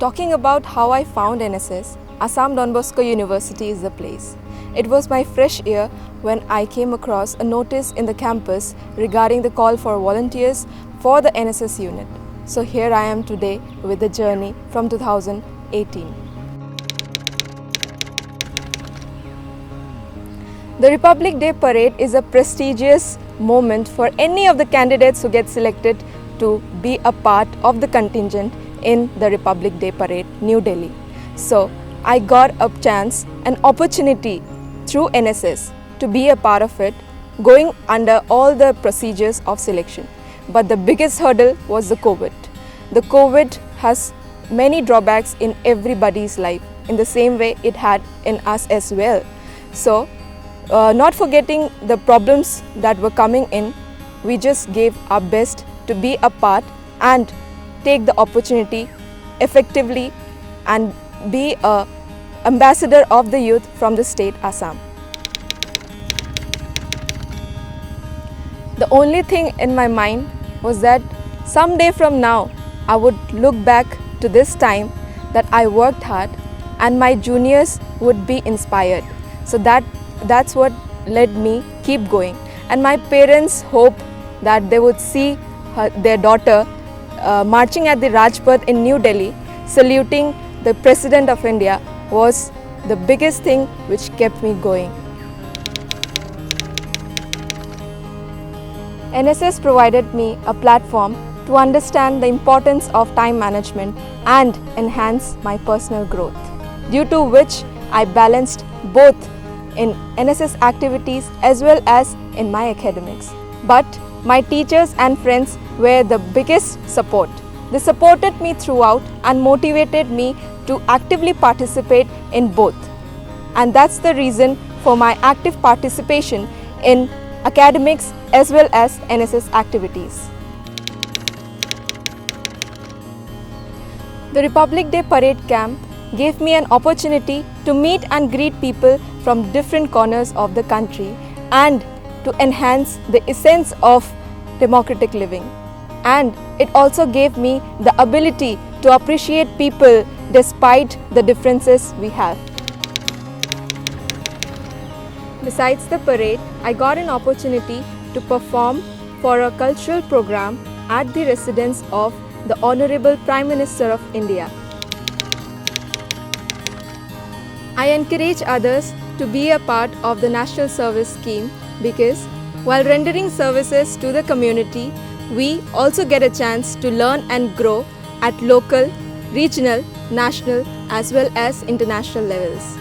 Talking about how I found NSS, Assam Don Bosco University is the place. It was my fresh year when I came across a notice in the campus regarding the call for volunteers for the NSS unit. So here I am today with the journey from 2018. The Republic Day Parade is a prestigious moment for any of the candidates who get selected to be a part of the contingent in the Republic Day Parade, New Delhi. So I got a chance, an opportunity through NSS to be a part of it, going under all the procedures of selection. But the biggest hurdle was the COVID. The COVID has many drawbacks in everybody's life, in the same way it had in us as well. So not forgetting the problems that were coming in, we just gave our best to be a part and take the opportunity effectively and be an ambassador of the youth from the state Assam. The only thing in my mind was that someday from now I would look back to this time that I worked hard and my juniors would be inspired. So that's what led me keep going, and my parents hope that they would see their daughter marching at the Rajpath in New Delhi, saluting the President of India, was the biggest thing which kept me going. NSS provided me a platform to understand the importance of time management and enhance my personal growth, due to which I balanced both in NSS activities as well as in my academics. But my teachers and friends were the biggest support. They supported me throughout and motivated me to actively participate in both. And that's the reason for my active participation in academics as well as NSS activities. The Republic Day Parade Camp gave me an opportunity to meet and greet people from different corners of the country and to enhance the essence of democratic living. And it also gave me the ability to appreciate people despite the differences we have. Besides the parade, I got an opportunity to perform for a cultural program at the residence of the Honorable Prime Minister of India. I encourage others to be a part of the National Service Scheme because while rendering services to the community, we also get a chance to learn and grow at local, regional, national as well as international levels.